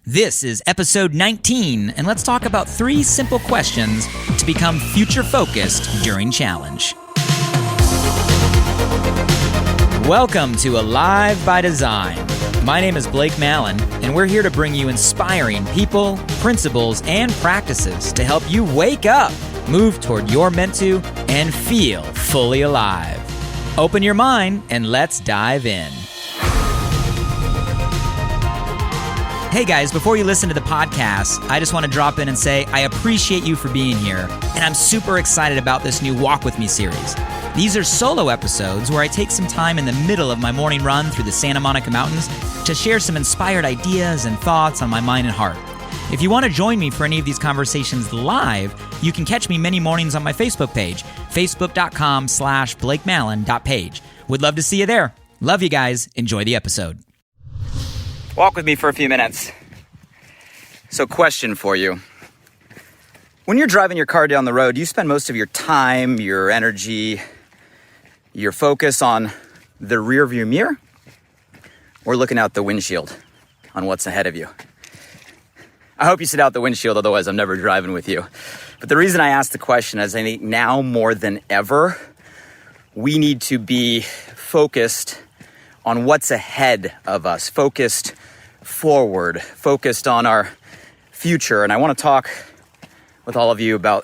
This is episode 19, and let's talk about 3 simple questions to become future-focused during challenge. Welcome to Alive by Design. My name is Blake Mallon, and we're here to bring you inspiring people, principles, and practices to help you wake up, move toward your meant to, and feel fully alive. Open your mind, and let's dive in. Hey guys, before you listen to the podcast, I just want to drop in and say I appreciate you for being here, and I'm super excited about this new Walk With Me series. These are solo episodes where I take some time in the middle of my morning run through the Santa Monica Mountains to share some inspired ideas and thoughts on my mind and heart. If you want to join me for any of these conversations live, you can catch me many mornings on my Facebook page, facebook.com/blakemallon.page. Would love to see you there. Love you guys. Enjoy the episode. Walk with me for a few minutes. So, question for you. When you're driving your car down the road, do you spend most of your time, your energy, your focus on the rearview mirror or looking out the windshield on what's ahead of you? I hope you sit out the windshield, otherwise I'm never driving with you. But the reason I ask the question is I think now more than ever, we need to be focused on what's ahead of us, focused forward, focused on our future. And I want to talk with all of you about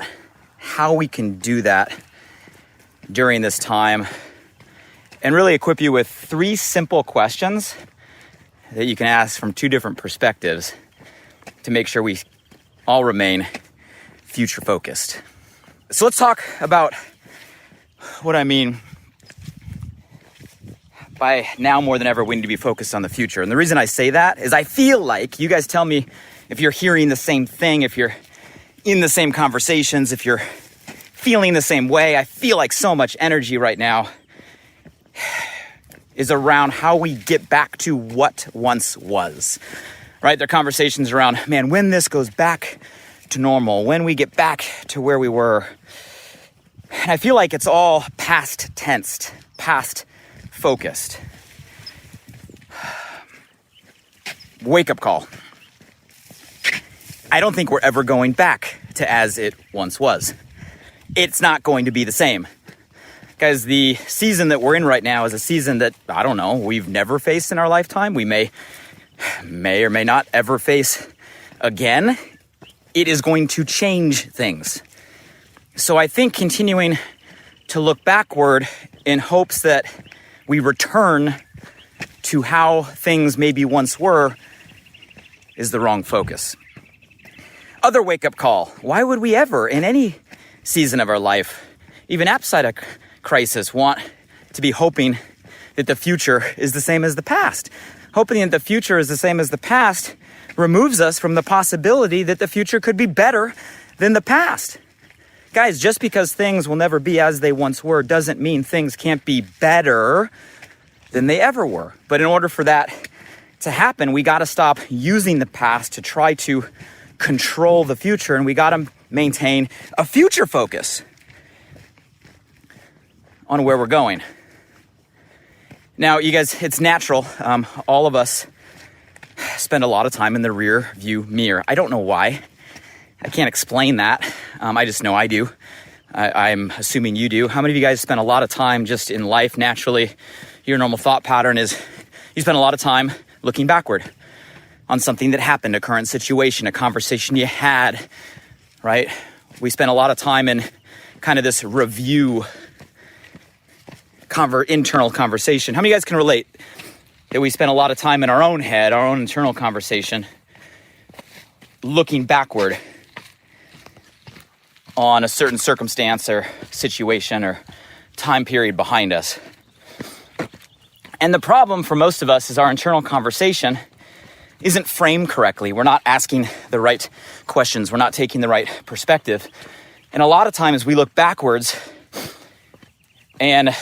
how we can do that during this time and really equip you with 3 simple questions that you can ask from 2 different perspectives to make sure we all remain future focused. So let's talk about what I mean by now more than ever we need to be focused on the future. And the reason I say that is I feel like, you guys tell me if you're hearing the same thing, if you're in the same conversations, if you're feeling the same way. I feel like so much energy right now is around how we get back to what once was, right? There are conversations around, man, when this goes back to normal, when we get back to where we were. And I feel like it's all past tensed, past focused. Wake up call. I don't think we're ever going back to as it once was. It's not going to be the same. Guys, the season that we're in right now is a season that, I don't know, we've never faced in our lifetime. We may or may not ever face again. It is going to change things. So I think continuing to look backward in hopes that we return to how things maybe once were is the wrong focus. Other wake-up call. Why would we ever, in any season of our life, even outside a crisis, want to be hoping that the future is the same as the past? Hoping that the future is the same as the past removes us from the possibility that the future could be better than the past. Guys, just because things will never be as they once were doesn't mean things can't be better than they ever were. But in order for that to happen, we got to stop using the past to try to control the future, and we got to maintain a future focus on where we're going. Now, you guys, it's natural. All of us spend a lot of time in the rear view mirror. I don't know why. I can't explain that. I just know I do. I'm assuming you do. How many of you guys spend a lot of time just in life naturally? Your normal thought pattern is you spend a lot of time looking backward on something that happened, a current situation, a conversation you had, right? We spend a lot of time in kind of this review, internal conversation. How many of you guys can relate that we spend a lot of time in our own head, our own internal conversation, looking backward on a certain circumstance or situation or time period behind us? And the problem for most of us is our internal conversation isn't framed correctly. We're not asking the right questions. We're not taking the right perspective. And a lot of times we look backwards and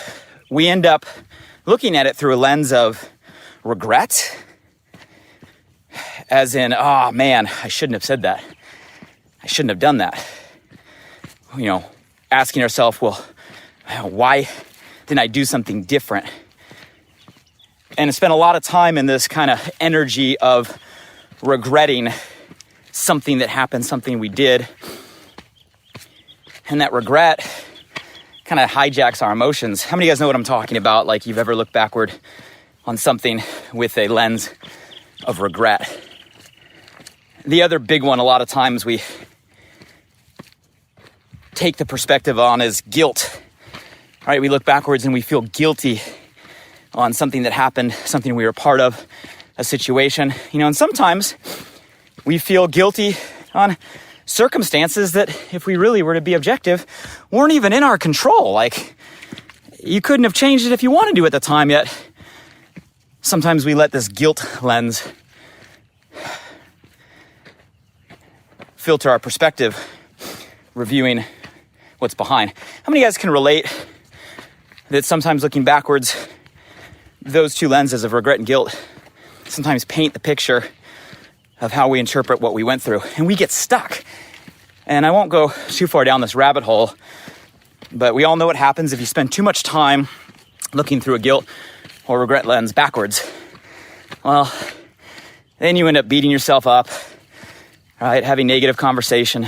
we end up looking at it through a lens of regret, as in, oh man, I shouldn't have said that. I shouldn't have done that. You know, asking ourselves, well, why didn't I do something different? And spend a lot of time in this kind of energy of regretting something that happened, something we did. And that regret kind of hijacks our emotions. How many of you guys know what I'm talking about? Like you've ever looked backward on something with a lens of regret. The other big one, a lot of times we take the perspective on is guilt. Right? We look backwards and we feel guilty on something that happened, something we were part of, a situation. And sometimes we feel guilty on circumstances that, if we really were to be objective, weren't even in our control. Like, you couldn't have changed it if you wanted to at the time, yet sometimes we let this guilt lens filter our perspective, reviewing what's behind. How many of you guys can relate that sometimes looking backwards, those two lenses of regret and guilt sometimes paint the picture of how we interpret what we went through, and we get stuck? And I won't go too far down this rabbit hole, but we all know what happens if you spend too much time looking through a guilt or regret lens backwards. Well, then you end up beating yourself up, right? Having negative conversation,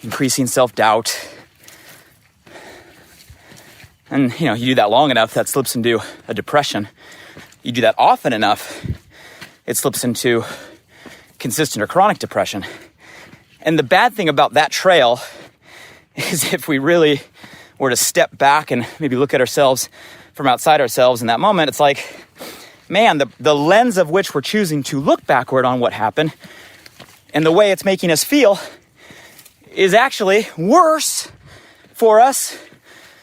increasing self-doubt. And, you do that long enough, that slips into a depression. You do that often enough, it slips into consistent or chronic depression. And the bad thing about that trail is if we really were to step back and maybe look at ourselves from outside ourselves in that moment, it's like, man, the lens of which we're choosing to look backward on what happened and the way it's making us feel is actually worse for us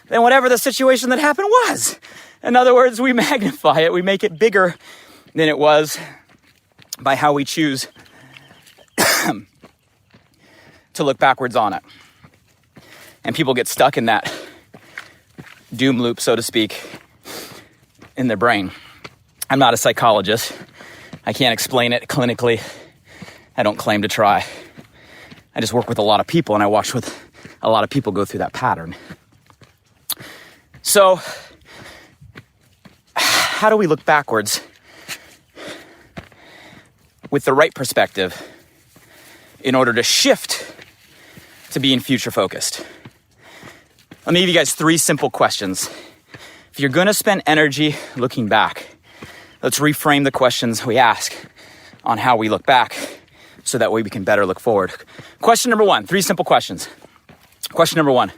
than whatever the situation that happened was. In other words, we magnify it, we make it bigger than it was by how we choose to look backwards on it. And people get stuck in that doom loop, so to speak, in their brain. I'm not a psychologist. I can't explain it clinically. I don't claim to try. I just work with a lot of people, and I watch with a lot of people go through that pattern. So, how do we look backwards with the right perspective in order to shift to being future focused? Let me give you guys 3 simple questions. If you're going to spend energy looking back, let's reframe the questions we ask on how we look back so that way we can better look forward. Question number 1, 3 simple questions. Question number 1,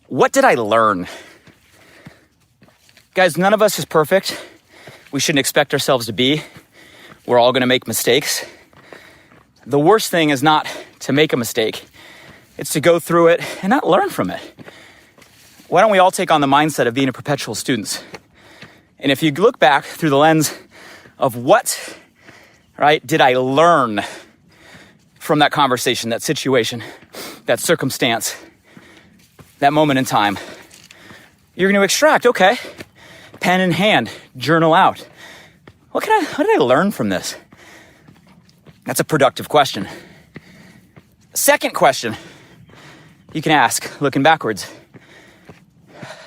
what did I learn? Guys, none of us is perfect. We shouldn't expect ourselves to be. We're all going to make mistakes. The worst thing is not to make a mistake. It's to go through it and not learn from it. Why don't we all take on the mindset of being a perpetual students? And if you look back through the lens of what, right, did I learn from that conversation, that situation, that circumstance, that moment in time, you're going to extract, okay, pen in hand, journal out. What did I learn from this? That's a productive question. Second question you can ask, looking backwards,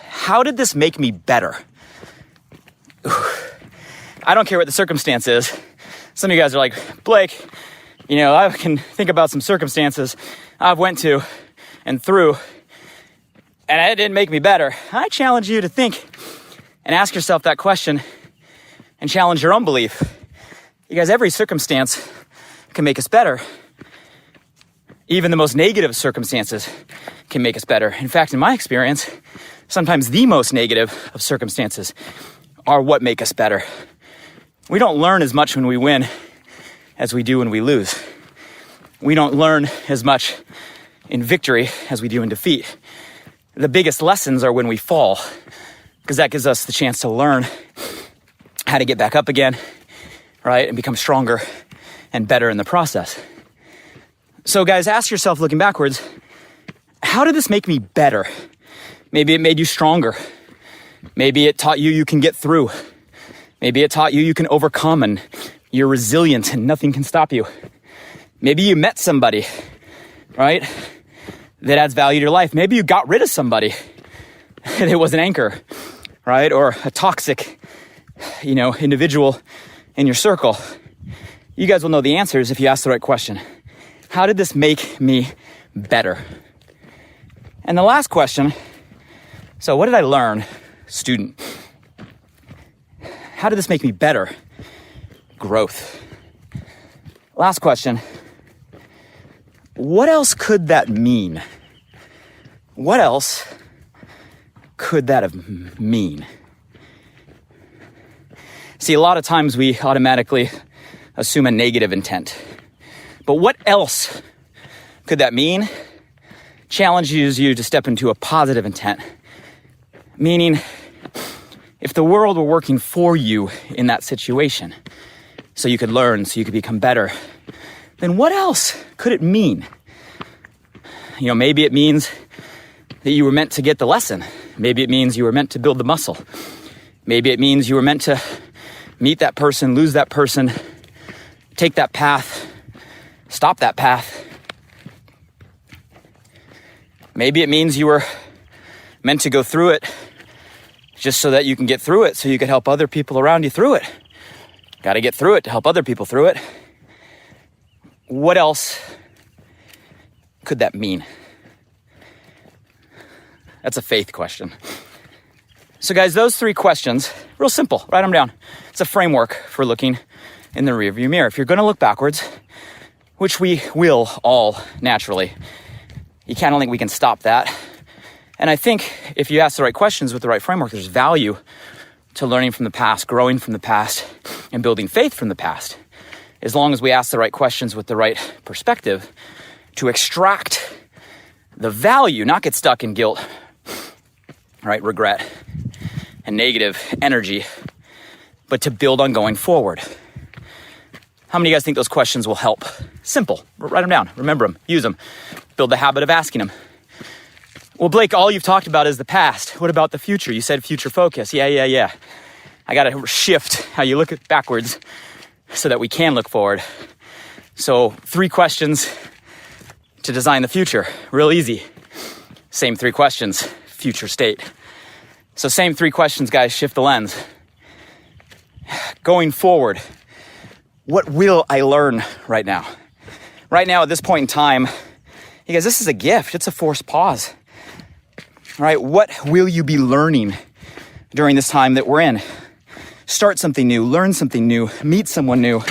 how did this make me better? I don't care what the circumstance is. Some of you guys are like, Blake, I can think about some circumstances I've went to and through, and it didn't make me better. I challenge you to think and ask yourself that question and challenge your own belief. You guys, every circumstance can make us better. Even the most negative circumstances can make us better. In fact, in my experience, sometimes the most negative of circumstances are what make us better. We don't learn as much when we win as we do when we lose. We don't learn as much in victory as we do in defeat. The biggest lessons are when we fall, because that gives us the chance to learn how to get back up again, right? And become stronger and better in the process. So guys, ask yourself, looking backwards, how did this make me better? Maybe it made you stronger. Maybe it taught you can get through. Maybe it taught you can overcome and you're resilient and nothing can stop you. Maybe you met somebody, right, that adds value to your life. Maybe you got rid of somebody that was an anchor, right, or a toxic, individual in your circle. You guys will know the answers if you ask the right question. How did this make me better? And the last question, so what did I learn, student? How did this make me better? Growth. Last question, what else could that mean? What else could that have mean? See, a lot of times we automatically assume a negative intent. But what else could that mean? Challenges you to step into a positive intent. Meaning, if the world were working for you in that situation, so you could learn, so you could become better, then what else could it mean? You know, maybe it means that you were meant to get the lesson. Maybe it means you were meant to build the muscle. Maybe it means you were meant to meet that person, lose that person, take that path, stop that path. Maybe it means you were meant to go through it just so that you can get through it, so you could help other people around you through it. Got to get through it to help other people through it. What else could that mean? That's a faith question. So guys, those 3 questions, real simple, write them down. It's a framework for looking in the rearview mirror. If you're going to look backwards, which we will all naturally, you can't think we can stop that. And I think if you ask the right questions with the right framework, there's value to learning from the past, growing from the past, and building faith from the past. As long as we ask the right questions with the right perspective to extract the value, not get stuck in guilt, right, regret, and negative energy, but to build on going forward. How many of you guys think those questions will help? Simple. Write them down. Remember them. Use them. Build the habit of asking them. Well, Blake, all you've talked about is the past. What about the future? You said future focus. Yeah. I got to shift how you look at backwards so that we can look forward. So 3 questions to design the future. Real easy. Same 3 questions. Future state. So same 3 questions, guys. Shift the lens. Going forward, what will I learn right now? Right now, at this point in time, you guys, this is a gift. It's a forced pause. All right, what will you be learning during this time that we're in? Start something new, learn something new, meet someone new,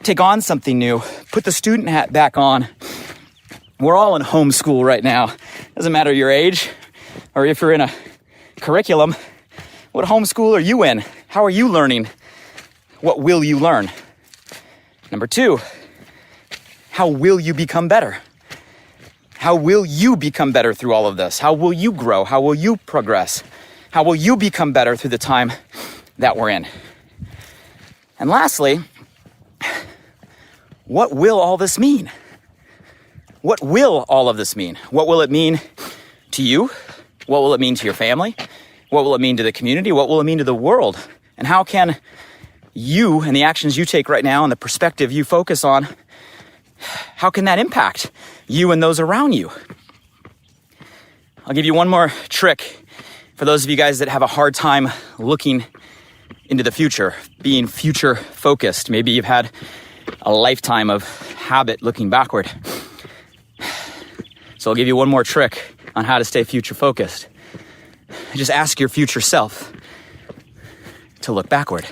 take on something new, put the student hat back on. We're all in homeschool right now. Doesn't matter your age or if you're in a curriculum. What homeschool are you in? How are you learning? What will you learn? Number 2, how will you become better? How will you become better through all of this? How will you grow? How will you progress? How will you become better through the time that we're in? And lastly, what will all this mean? What will all of this mean? What will it mean to you? What will it mean to your family? What will it mean to the community? What will it mean to the world? And how can you and the actions you take right now and the perspective you focus on, how can that impact you and those around you? I'll give you one more trick for those of you guys that have a hard time looking into the future, being future focused. Maybe you've had a lifetime of habit looking backward. So I'll give you one more trick on how to stay future focused. Just ask your future self to look backward.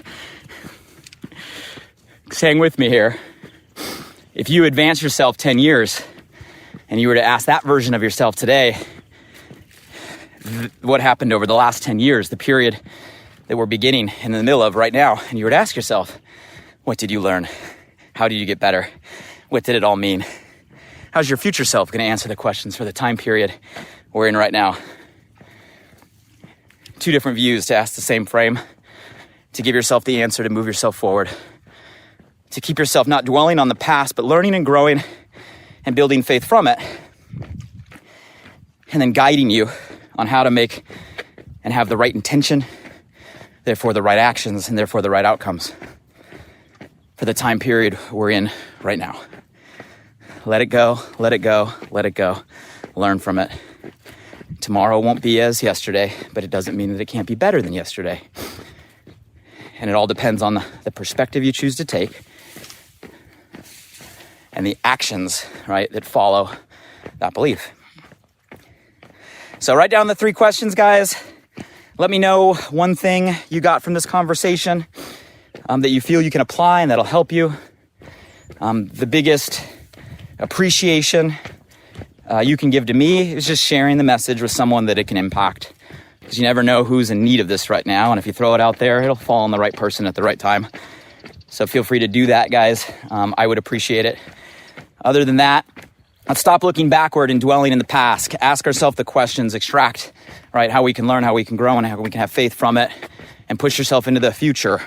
Hang with me here. If you advance yourself 10 years and you were to ask that version of yourself today, what happened over the last 10 years, the period that we're beginning in the middle of right now, and you were to ask yourself, what did you learn? How did you get better? What did it all mean? How's your future self going to answer the questions for the time period we're in right now? 2 different views to ask the same frame, to give yourself the answer, to move yourself forward, to keep yourself not dwelling on the past, but learning and growing and building faith from it, and then guiding you on how to make and have the right intention, therefore the right actions, and therefore the right outcomes for the time period we're in right now. Let it go, let it go, let it go. Learn from it. Tomorrow won't be as yesterday, but it doesn't mean that it can't be better than yesterday. And it all depends on the perspective you choose to take and the actions, right, that follow that belief. So write down the 3 questions, guys. Let me know one thing you got from this conversation that you feel you can apply and that'll help you. The biggest appreciation you can give to me is just sharing the message with someone that it can impact. Because you never know who's in need of this right now. And if you throw it out there, it'll fall on the right person at the right time. So feel free to do that, guys. I would appreciate it. Other than that, let's stop looking backward and dwelling in the past. Ask ourselves the questions, extract, right, how we can learn, how we can grow, and how we can have faith from it, and push yourself into the future,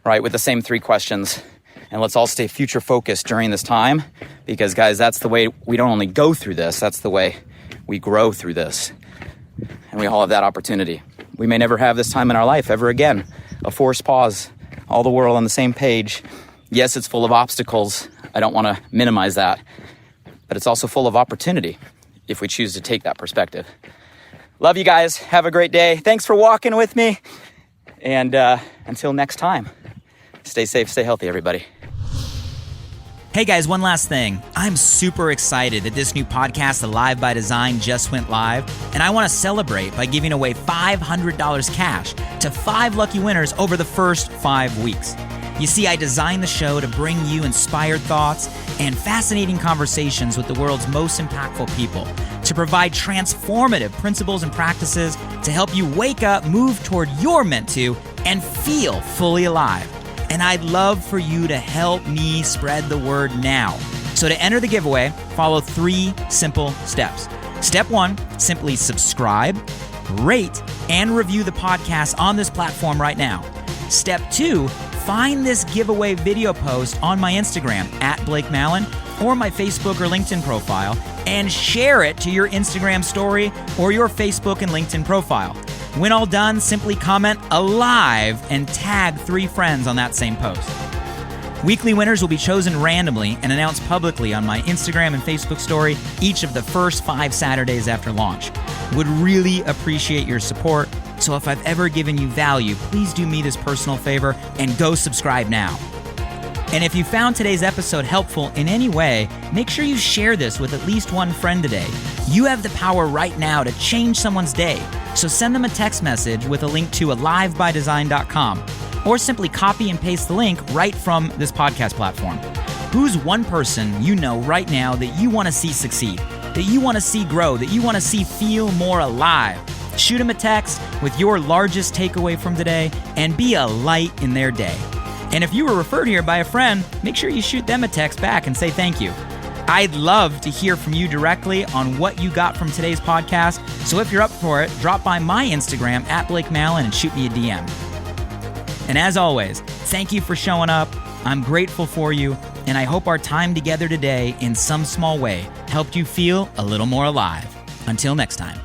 right, with the same 3 questions. And let's all stay future focused during this time, because, guys, that's the way we don't only go through this, that's the way we grow through this. And we all have that opportunity. We may never have this time in our life ever again. A forced pause, all the world on the same page. Yes, it's full of obstacles. I don't want to minimize that. But it's also full of opportunity if we choose to take that perspective. Love you guys. Have a great day. Thanks for walking with me. And until next time, stay safe, stay healthy, everybody. Hey guys, one last thing. I'm super excited that this new podcast, Alive by Design, just went live, and I want to celebrate by giving away $500 cash to 5 lucky winners over the first 5 weeks. You see, I designed the show to bring you inspired thoughts and fascinating conversations with the world's most impactful people, to provide transformative principles and practices to help you wake up, move toward your meant to, and feel fully alive. And I'd love for you to help me spread the word now. So to enter the giveaway, follow 3 simple steps. Step 1, simply subscribe, rate, and review the podcast on this platform right now. Step 2, find this giveaway video post on my Instagram @BlakeMallon or my Facebook or LinkedIn profile and share it to your Instagram story or your Facebook and LinkedIn profile. When all done, simply comment "Alive" and tag 3 friends on that same post. Weekly winners will be chosen randomly and announced publicly on my Instagram and Facebook story each of the first 5 Saturdays after launch. Would really appreciate your support, so if I've ever given you value, please do me this personal favor and go subscribe now. And if you found today's episode helpful in any way, make sure you share this with at least one friend today. You have the power right now to change someone's day. So send them a text message with a link to alivebydesign.com, or simply copy and paste the link right from this podcast platform. Who's one person you know right now that you want to see succeed, that you want to see grow, that you want to see feel more alive? Shoot them a text with your largest takeaway from today and be a light in their day. And if you were referred here by a friend, make sure you shoot them a text back and say thank you. I'd love to hear from you directly on what you got from today's podcast. So if you're up for it, drop by my Instagram @BlakeMallon and shoot me a DM. And as always, thank you for showing up. I'm grateful for you, and I hope our time together today in some small way helped you feel a little more alive. Until next time.